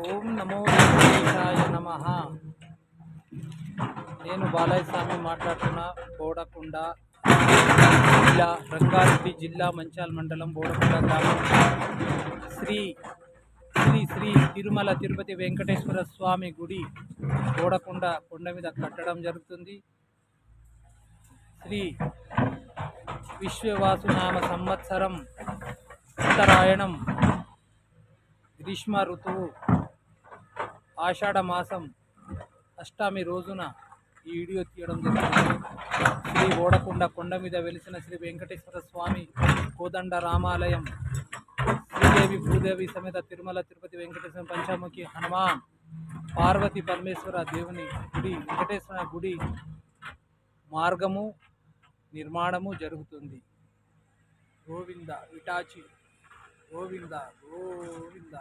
ఓం నమో వెంకటేశాయ నమః. నేను బాలయ్య స్వామి మాట్లాడుతున్నా. బోడకొండ జిల్లా, రంగారెడ్డి జిల్లా, మంచాల్ మండలం, బోడకొండ గ్రామం. శ్రీ శ్రీ శ్రీ తిరుమల తిరుపతి వెంకటేశ్వర స్వామి గుడి బోడకొండ కొండ మీద కట్టడం జరుగుతుంది. శ్రీ విశ్వవాసునామ సంవత్సరం ఉత్తరాయణం, గ్రీష్మ ఋతువు, ఆషాఢ మాసం అష్టమి రోజున ఈ వీడియో తీయడం జరిగింది. శ్రీ బోడకొండ కొండ మీద వెలిసిన శ్రీ వెంకటేశ్వర స్వామి కోదండ రామాలయం, శ్రీదేవి భూదేవి సమేత తిరుమల తిరుపతి వెంకటేశ్వర పంచముఖి హనుమాన్ పార్వతి పరమేశ్వర దేవుని గుడి, వెంకటేశ్వర గుడి మార్గము నిర్మాణము జరుగుతుంది. గోవింద విటాచి గోవింద గోవింద.